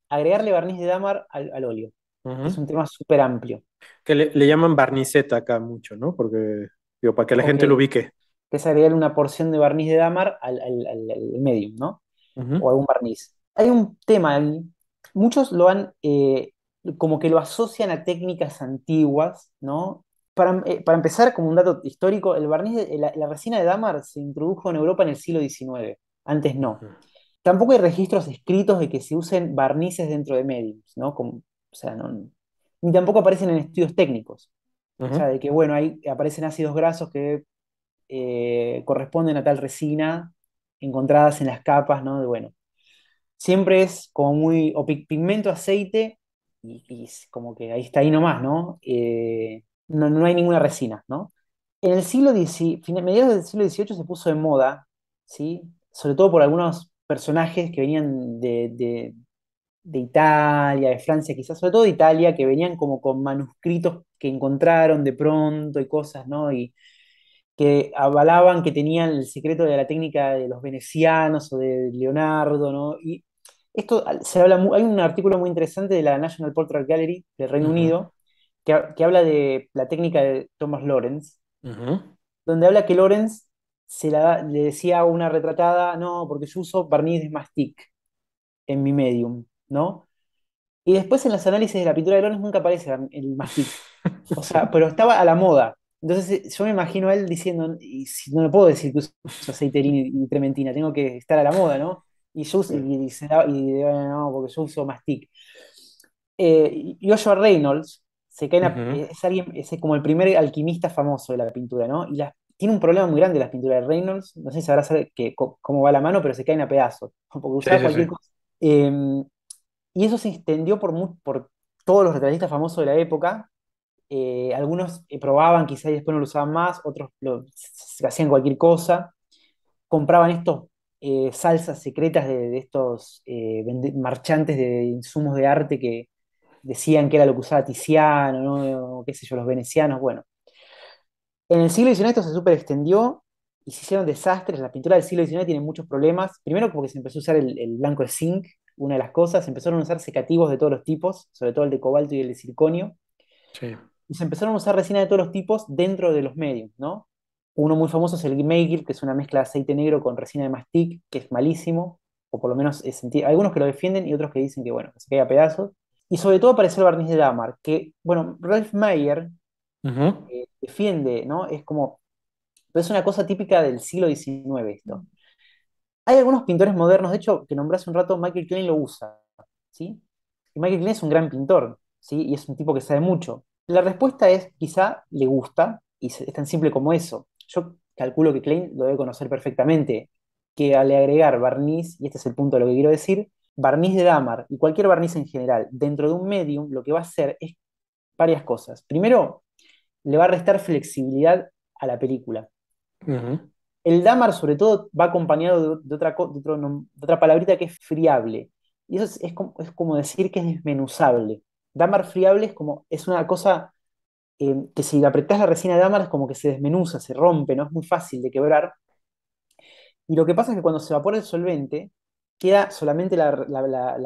agregarle barniz de Damar al óleo, que es Ujú. un tema súper amplio. Que le llaman barniceta acá mucho, ¿no? Porque, digo, para que la Ok, gente lo ubique. que es agregarle una porción de barniz de Damar al medium, ¿no? O Ujú, algún barniz. Hay un tema ahí, muchos lo han, como que lo asocian a técnicas antiguas, ¿no? Para empezar, como un dato histórico, el barniz la resina de Damar se introdujo en Europa en el siglo XIX, antes no. ujú, Tampoco hay registros escritos de que se usen barnices dentro de mediums, ¿no? O sea, ni tampoco aparecen en estudios técnicos. O sea, ujú. de que, bueno, ahí aparecen ácidos grasos que corresponden a tal resina encontradas en las capas, ¿no? De, bueno, siempre es como muy, o pigmento, aceite, y es como que ahí está ahí nomás, ¿no? No hay ninguna resina, ¿no? En el siglo XIX, mediados del siglo XVIII se puso de moda, ¿sí? Sobre todo por algunos personajes que venían de Italia, de Francia, quizás, sobre todo de Italia, que venían como con manuscritos que encontraron de pronto y cosas, ¿no? Y que avalaban que tenían el secreto de la técnica de los venecianos o de Leonardo, ¿no? Y esto se habla, hay un artículo muy interesante de la National Portrait Gallery del Reino Ujú, Unido que habla de la técnica de Thomas Lawrence, ujú. donde habla que Lawrence le decía a una retratada, no, porque yo uso barniz de mastic en mi medium, ¿no? Y después en los análisis de la pintura de Lawrence nunca aparece el mastic. O sea, pero estaba a la moda. Entonces yo me imagino a él diciendo, y si no le puedo decir que uso aceite y trementina, tengo que estar a la moda, ¿no? Y yo uso, no, porque yo uso mastic. Joshua Reynolds Ujú. es alguien, es como el primer alquimista famoso de la pintura, ¿no? Tiene un problema muy grande las pinturas de Reynolds, no sé si sabrás cómo va la mano, pero se caen a pedazos, porque Sí, usaba sí, sí. cualquier cosa. Y eso se extendió por todos los retratistas famosos de la época. Algunos probaban quizá y después no lo usaban más, otros se hacían cualquier cosa. Compraban estos salsas secretas de estos marchantes de insumos de arte que decían que era lo que usaba Tiziano, ¿no? O qué sé yo, los venecianos. Bueno, en el siglo XIX esto se super extendió y se hicieron desastres. La pintura del siglo XIX tiene muchos problemas. Primero porque se empezó a usar el blanco de zinc, una de las cosas. Se empezaron a usar secativos de todos los tipos, sobre todo el de cobalto y el de circonio. Sí. Y se empezaron a usar resina de todos los tipos dentro de los medios, ¿no? Uno muy famoso es el Meigil, que es una mezcla de aceite negro con resina de mastic, que es malísimo, o por lo menos algunos que lo defienden y otros que dicen que, bueno, que se cae a pedazos. Y sobre todo apareció el barniz de Damar, que, bueno, Ralph Mayer Ujú. defiende, ¿no? Es como, pero es una cosa típica del siglo XIX esto. Hay algunos pintores modernos, de hecho, que nombré hace un rato, Michael Klein lo usa, ¿sí? Y Michael Klein es un gran pintor, ¿sí? Y es un tipo que sabe mucho. La respuesta es, quizá le gusta, y es tan simple como eso. Yo calculo que Klein lo debe conocer perfectamente, que al agregar barniz, y este es el punto de lo que quiero decir, barniz de Damar y cualquier barniz en general dentro de un medium, lo que va a hacer es varias cosas. Primero, le va a restar flexibilidad a la película. Ujú. El damar, sobre todo, va acompañado de otra palabrita que es friable. Y eso es como decir que es desmenuzable. Damar friable es una cosa que si apretás la resina de damar es como que se desmenuza, se rompe, no es muy fácil de quebrar. Y lo que pasa es que cuando se evapora el solvente, queda solamente la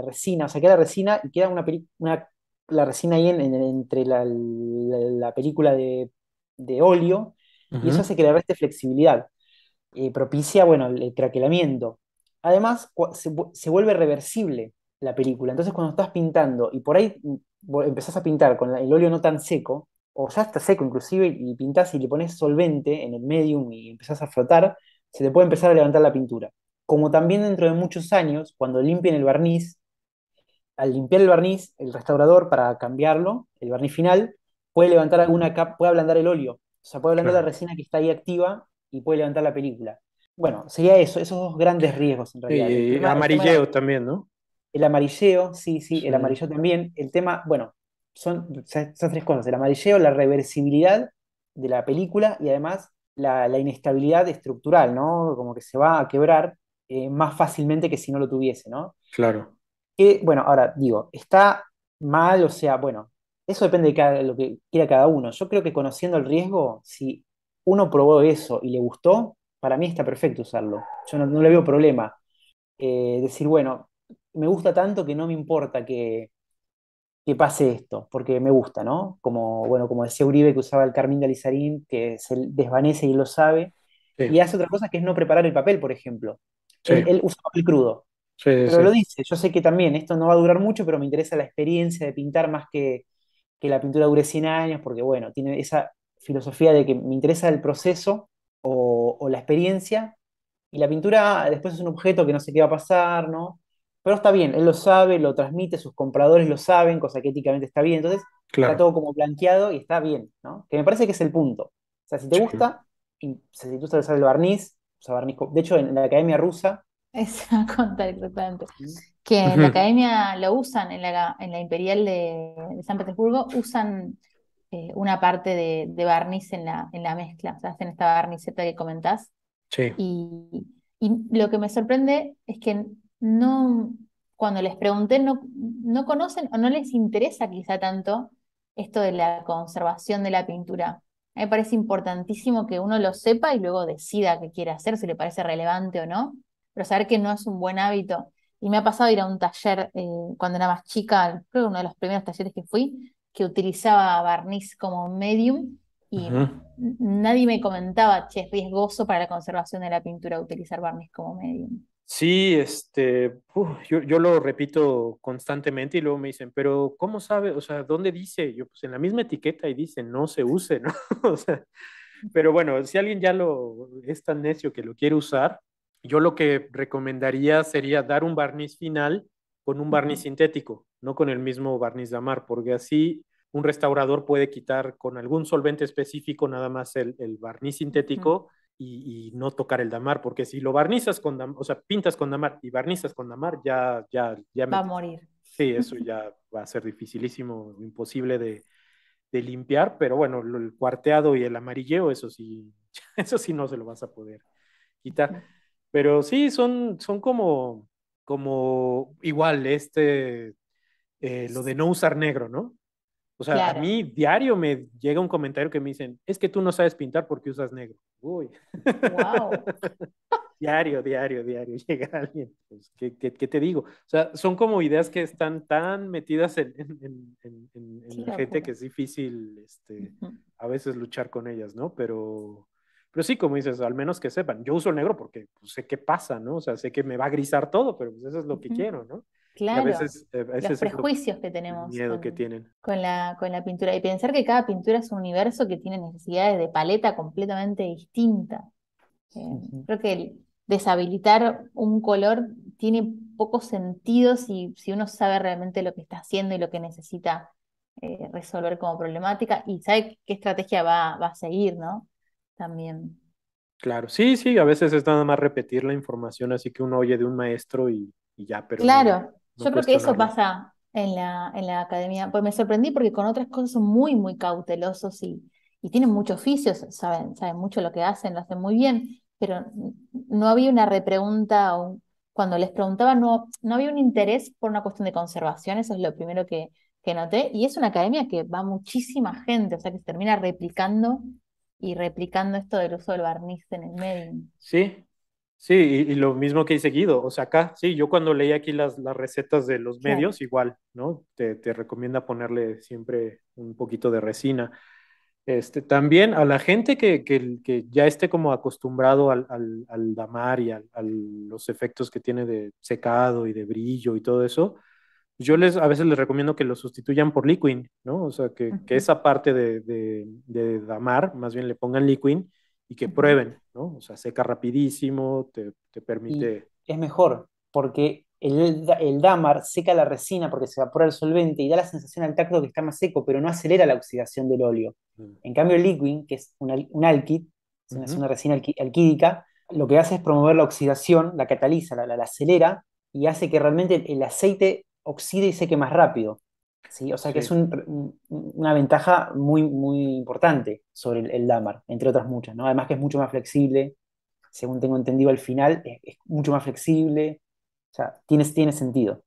resina, o sea, queda la resina y queda la resina ahí entre la película de óleo, y eso Ujú. hace que le reste flexibilidad, propicia, bueno, el craquelamiento. Además, se vuelve reversible la película. Entonces, cuando estás pintando y por ahí empezás a pintar con el óleo no tan seco, o ya está seco inclusive, y pintás y le pones solvente en el medium y empezás a frotar, se te puede empezar a levantar la pintura. Como también dentro de muchos años, cuando limpien el barniz, al limpiar el barniz, el restaurador para cambiarlo, el barniz final, puede levantar alguna capa, puede ablandar el óleo, o sea, puede ablandar la Claro. resina que está ahí activa y puede levantar la película. Bueno, sería eso, esos dos grandes riesgos en realidad. Y El tema de amarilleo también, ¿no? el amarilleo, sí, sí, el Sí. amarillo también. El tema, bueno, son esas tres cosas, el amarilleo, la reversibilidad de la película y además la inestabilidad estructural, ¿no? Como que se va a quebrar más fácilmente que si no lo tuviese, ¿no? Claro. Que, bueno, ahora digo, está mal, o sea, bueno, eso depende de lo que quiera cada uno. Yo creo que conociendo el riesgo, si uno probó eso y le gustó, para mí está perfecto usarlo. Yo no le veo problema. Decir, bueno, me gusta tanto que no me importa que pase esto, porque me gusta, ¿no? Como, bueno, como decía Uribe, que usaba el carmín de alizarín, que se desvanece y él lo sabe, Sí, y hace otra cosa que es no preparar el papel, por ejemplo. sí, Él usa papel crudo, sí, pero lo sí, dice, yo sé que también esto no va a durar mucho, pero me interesa la experiencia de pintar más que la pintura dure 100 años, porque bueno, tiene esa filosofía de que me interesa el proceso o la experiencia, y la pintura después es un objeto que no sé qué va a pasar, ¿no? Pero está bien, él lo sabe, lo transmite, sus compradores lo saben, cosa que éticamente está bien, entonces está claro. todo como blanqueado y está bien, ¿no? Que me parece que es el punto. O sea, si te Sí. gusta, y si tú sabes usar el barniz, usa barniz. De hecho, en la Academia Rusa, Ujú. Es a contar exactamente. Que en la academia lo usan, en la Imperial de San Petersburgo, usan una parte de barniz en la mezcla. O sea, hacen esta barniceta que comentás. Sí, Y, y lo que me sorprende es que no, cuando les pregunté, no conocen o no les interesa quizá tanto esto de la conservación de la pintura. A mí me parece importantísimo que uno lo sepa y luego decida qué quiere hacer, si le parece relevante o no, pero saber que no es un buen hábito. Y me ha pasado ir a un taller cuando era más chica, creo que uno de los primeros talleres que fui, que utilizaba barniz como medium y ujú. nadie me comentaba, che, es riesgoso para la conservación de la pintura utilizar barniz como medium. Sí, yo lo repito constantemente y luego me dicen, pero ¿cómo sabe? O sea, ¿dónde dice? Yo, pues en la misma etiqueta y dice, no se use, ¿no? O sea, pero bueno, si alguien ya lo es tan necio que lo quiere usar, yo lo que recomendaría sería dar un barniz final con un barniz Ujú, sintético, no con el mismo barniz de amar, porque así un restaurador puede quitar con algún solvente específico nada más el barniz ujú. sintético y no tocar el damar, porque si lo barnizas con damar, o sea, pintas con damar y barnizas con damar, ya Va a metiste. morir. Sí, eso ya va a ser dificilísimo, imposible de limpiar, pero bueno, el cuarteado y el amarilleo, eso sí, eso sí no se lo vas a poder quitar. Ujú. Pero sí, son como igual, lo de no usar negro, ¿no? O sea, a Claro. mí diario me llega un comentario que me dicen, es que tú no sabes pintar porque usas negro. Uy. Wow. Diario, diario, diario llega alguien. Pues, ¿qué te digo? O sea, son como ideas que están tan metidas en Qué la gente locura. que es difícil, Ujú, a veces luchar con ellas, ¿no? Pero sí, como dices, al menos que sepan. Yo uso el negro porque pues, sé qué pasa, ¿no? O sea, sé que me va a grisar todo, pero pues eso es lo que ujú. quiero, ¿no? Y Claro. a Los veces es prejuicios que el tenemos miedo que tienen. con la pintura. Y pensar que cada pintura es un universo que tiene necesidades de paleta completamente distintas. ujú. Creo que el deshabilitar un color tiene poco sentido si uno sabe realmente lo que está haciendo y lo que necesita resolver como problemática y sabe qué estrategia va a seguir, ¿no? También. Claro, sí, sí, a veces es nada más repetir la información así que uno oye de un maestro y ya, pero Claro, no yo creo que eso cuestionarla. pasa en la academia. Pues me sorprendí porque con otras cosas son muy cautelosos y tienen muchos oficios, saben mucho lo que hacen, lo hacen muy bien, pero no había una repregunta o cuando les preguntaba no había un interés por una cuestión de conservación, eso es lo primero que noté. Y es una academia que va muchísima gente, o sea que se termina replicando y replicando esto del uso del barniz en el medio. Sí, sí, y lo mismo que he seguido, o sea, acá, sí, yo cuando leí aquí las recetas de los Claro. medios, igual, ¿no? Te recomienda ponerle siempre un poquito de resina. También a la gente que ya esté como acostumbrado al damar y a los efectos que tiene de secado y de brillo y todo eso, a veces les recomiendo que lo sustituyan por Liquin, ¿no? O sea, que Ujú, esa parte de damar, más bien le pongan Liquin y que ujú. prueben, ¿no? O sea, seca rapidísimo, te Y permite, es mejor, porque el dámar seca la resina porque se evapora el solvente y da la sensación al tacto que está más seco, pero no acelera la oxidación del óleo. En cambio, el liquid, que es un alquid, es ujú, una resina alquídica, lo que hace es promover la oxidación, la cataliza, la acelera y hace que realmente el aceite oxide y seque más rápido. ¿Sí? O sea que es sí, una ventaja muy importante sobre el dámar, entre otras muchas, ¿no? Además que es mucho más flexible, según tengo entendido al final, es mucho más flexible, o sea, tiene sentido.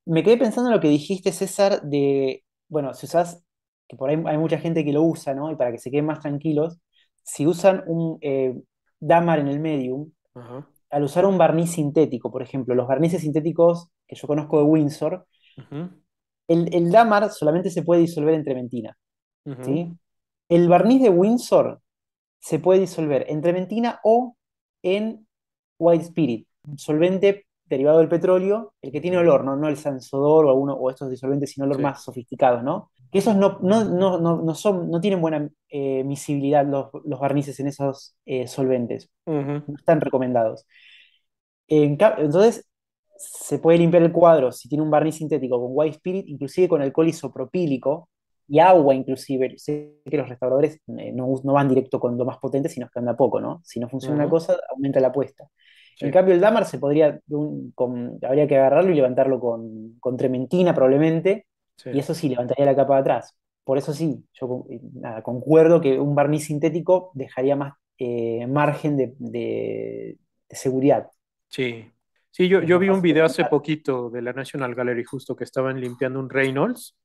Me quedé pensando en lo que dijiste, César, de, bueno, si usas, que por ahí hay mucha gente que lo usa, ¿no? Y para que se queden más tranquilos, si usan un Damar en el medium, ajá, al usar un barniz sintético, por ejemplo, los barnices sintéticos que yo conozco de Windsor, Ujú, el Damar solamente se puede disolver en trementina, ujú. ¿sí? El barniz de Windsor se puede disolver en trementina o en White Spirit, un solvente derivado del petróleo, el que tiene Ujú. olor, ¿no? No el Sansodor o, o estos disolventes sin olor Sí. más sofisticados, ¿no? Que esos no tienen buena miscibilidad los barnices en esos solventes, Ujú, no están recomendados. Entonces, se puede limpiar el cuadro si tiene un barniz sintético con White Spirit, inclusive con alcohol isopropílico y agua inclusive. Sé que los restauradores no van directo con lo más potente, sino que anda poco, ¿no? Si no funciona una ujú. cosa, aumenta la apuesta. Sí, En cambio, el Damar se podría, habría que agarrarlo y levantarlo con trementina probablemente, sí. y eso sí, levantaría la capa de atrás. Por eso sí, yo nada, concuerdo que un barniz sintético dejaría más margen de seguridad. Sí, sí, Es yo más vi un fácil de video hace levantar. poquito de la National Gallery justo que estaban limpiando un Reynolds,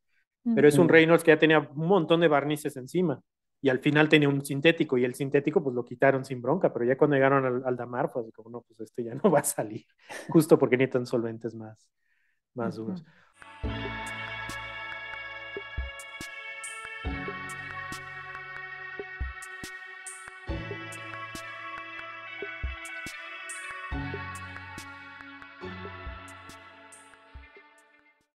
pero es un Mm. Mm. Reynolds que ya tenía un montón de barnices encima y al final tenía un sintético y el sintético pues lo quitaron sin bronca, pero ya cuando llegaron al Damar fue así como, no, pues este ya no va a salir, justo porque necesitan solventes más duros.